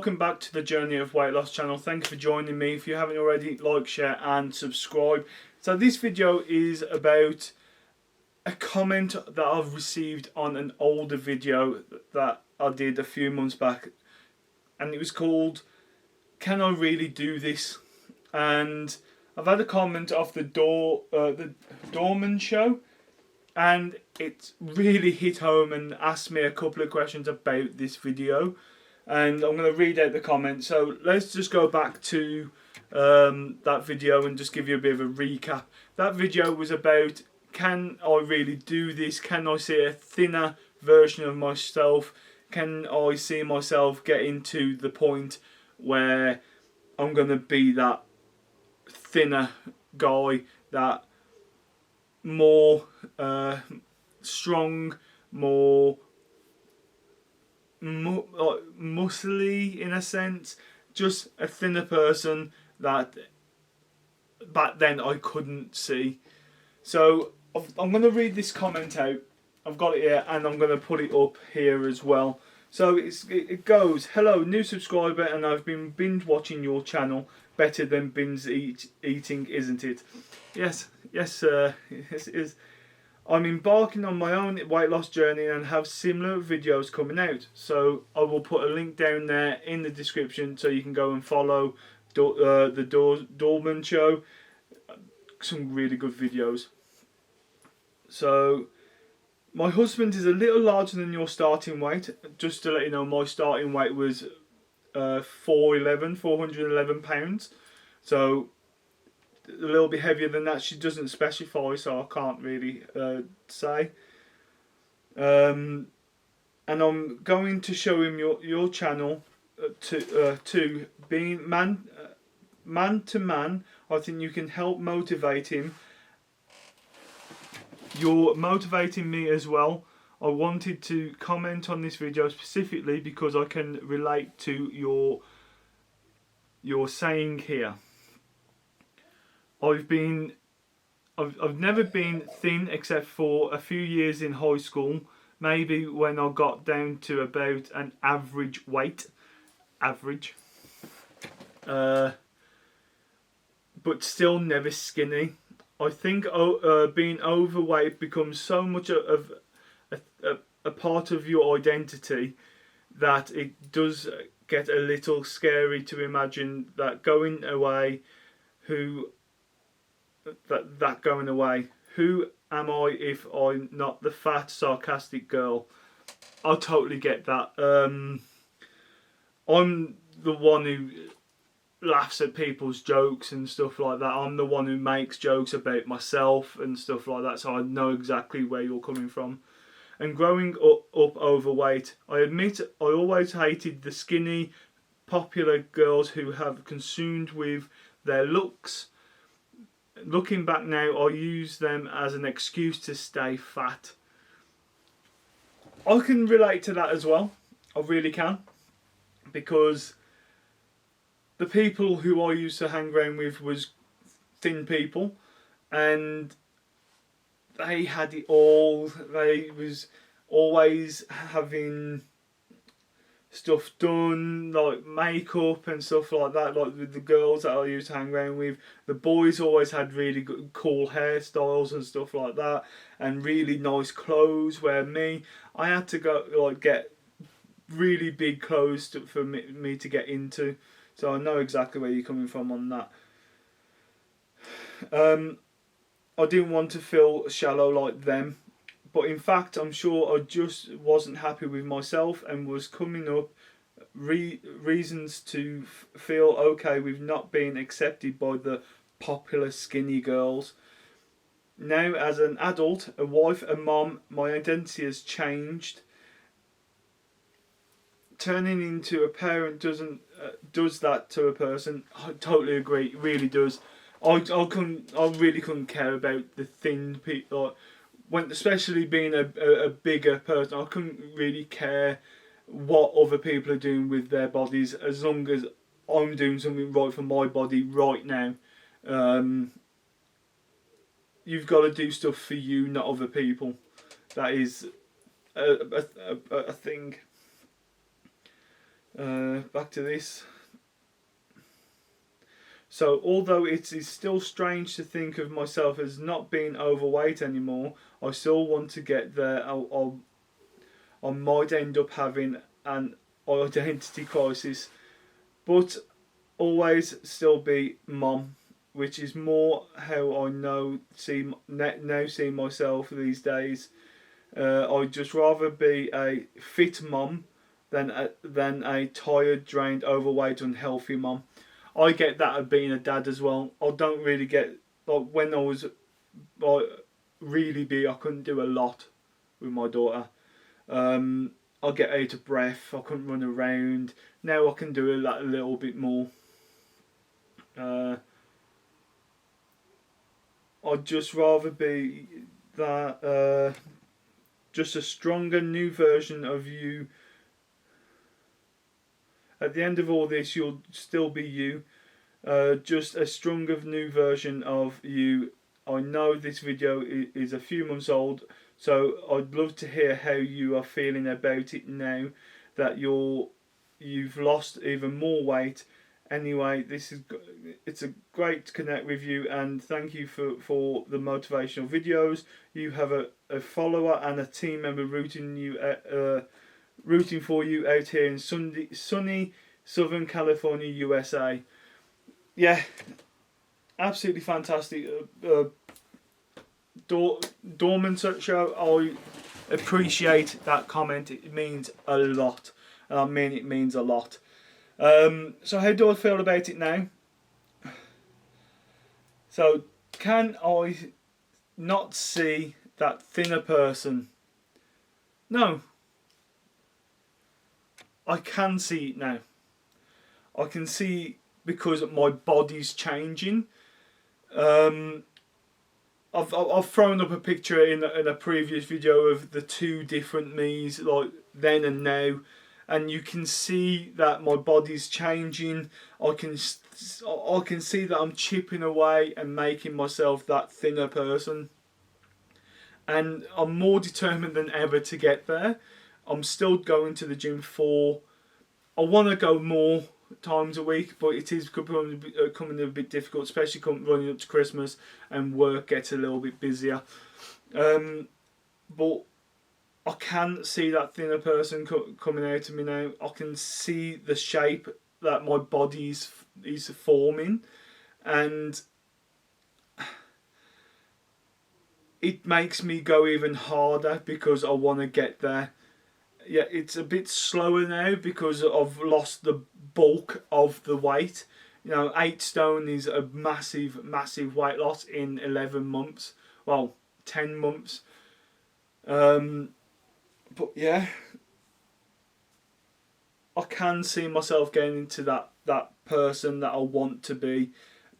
welcome back to the Journey of Weight Loss channel. Thank you for joining me. If you haven't already, like, share and subscribe. So this video is about a comment that I've received on an older video that I did a few months back, and it was called "Can I Really Do This?" And I've had a comment off the Dorman Show, and it really hit home and asked me a couple of questions about this video, and I'm going to read out the comments. So let's just go back to that video and just give you a bit of a recap. That video was about, can I really do this? Can I see a thinner version of myself? Can I see myself getting to the point where I'm going to be that thinner guy, that more strong, more muscly in a sense, just a thinner person that back then I couldn't see. So I'm going to read this comment out. I've got it here and I'm going to put it up here as well. So it goes, "Hello, new subscriber, and I've been binge watching your channel. Better than binge eating, isn't it?" Yes, yes, yes, it is. "I'm embarking on my own weight loss journey and have similar videos coming out. So I will put a link down there in the description so you can go and follow the Dorman Show. Some really good videos. So, my husband is a little larger than your starting weight. Just to let you know, my starting weight was 411 pounds. So a little bit heavier than that. She doesn't specify, so I can't really say. And I'm going to show him your channel to being man to man. I think you can help motivate him. You're motivating me as well. I wanted to comment on this video specifically because I can relate to your saying here. I've never been thin except for a few years in high school, maybe when I got down to about an average weight, but still never skinny. I think being overweight becomes so much of a part of your identity that it does get a little scary to imagine that going away. Going away. Who am I if I'm not the fat, sarcastic girl? I totally get that. I'm the one who laughs at people's jokes and stuff like that. I'm the one who makes jokes about myself and stuff like that, so I know exactly where you're coming from. And growing up overweight, I admit I always hated the skinny, popular girls who have consumed with their looks. Looking back now, I use them as an excuse to stay fat. I can relate to that as well. I really can. Because the people who I used to hang around with was thin people, and they had it all. They was always having stuff done, like makeup and stuff like that, like with the girls that I used to hang around with. The boys always had really good, cool hairstyles and stuff like that, and really nice clothes, where I had to go like get really big clothes for me to get into. So I know exactly where you're coming from on that. I didn't want to feel shallow like them, but in fact I'm sure I just wasn't happy with myself and was coming up reasons to feel okay with not being accepted by the popular skinny girls. Now as an adult, a wife, a mom, my identity has changed. Turning into a parent does that to a person. I totally agree. It really does. I really couldn't care about the thin people. Especially being a bigger person, I couldn't really care what other people are doing with their bodies, as long as I'm doing something right for my body right now. You've got to do stuff for you, not other people. That is a thing. Back to this. So although it is still strange to think of myself as not being overweight anymore, I still want to get there. I might end up having an identity crisis, but always still be mom, which is more how I now see myself these days. I'd just rather be a fit mom than a tired, drained, overweight, unhealthy mom. I get that of being a dad as well. I don't really get, like, when I was like really big, I couldn't do a lot with my daughter. I get out of breath. I couldn't run around. Now I can do that a little bit more. I'd just rather be that, just a stronger new version of you. At the end of all this, you'll still be you. Just a stronger new version of you. I know this video is a few months old, so I'd love to hear how you are feeling about it now that you've lost even more weight. Anyway, it's a great to connect with you, and thank you for the motivational videos. You have a follower and a team member rooting for you out here in sunny Southern California, USA. Yeah, absolutely fantastic. Dorman Show, I appreciate that comment. It means a lot, and I mean it means a lot. So how do I feel about it now? So can I not see that thinner person? No. I can see it now. I can see because my body's changing. I've thrown up a picture in a previous video of the two different me's, like then and now, and you can see that my body's changing. I can see that I'm chipping away and making myself that thinner person, and I'm more determined than ever to get there. I'm still going to the gym I want to go more times a week, but it is coming a bit difficult, especially running up to Christmas and work gets a little bit busier. But I can see that thinner person coming out of me now. I can see the shape that my body is forming, and it makes me go even harder because I want to get there. Yeah, it's a bit slower now because I've lost the bulk of the weight. 8 stone is a massive, massive weight loss in 11 months. Well, 10 months. But yeah, I can see myself getting into that person that I want to be,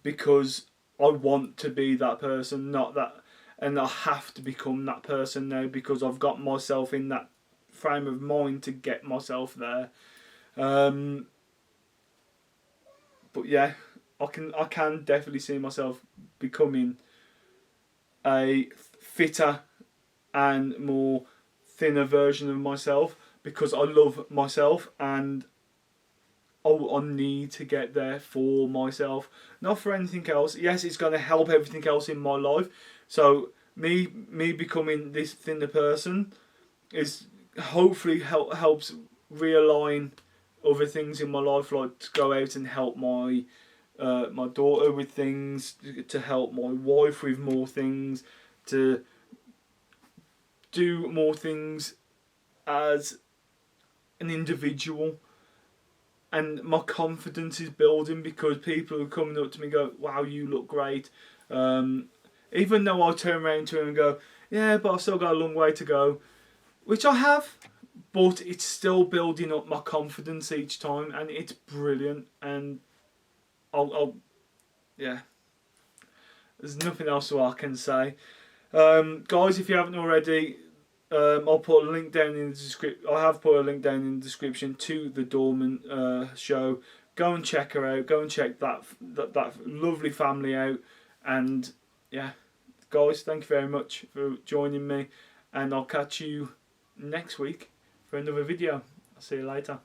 because I want to be that person, not that, and I have to become that person now because I've got myself in that frame of mind to get myself there. But yeah, I can definitely see myself becoming a fitter and more thinner version of myself because I love myself, and I need to get there for myself, not for anything else. Yes, it's going to help everything else in my life. So me becoming this thinner person is hopefully helps realign other things in my life, like to go out and help my daughter with things, to help my wife with more things, to do more things as an individual. And my confidence is building because people are coming up to me and go, wow, you look great. Even though I turn around to them and go, yeah, but I've still got a long way to go, which I have, but it's still building up my confidence each time, and it's brilliant. And yeah, there's nothing else I can say. Guys, if you haven't already, I'll put a link down in the description. I have put a link down in the description to the Dorman Show. Go and check her out. Go and check that lovely family out. And yeah, guys, thank you very much for joining me, and I'll catch you next week for another video. I'll see you later.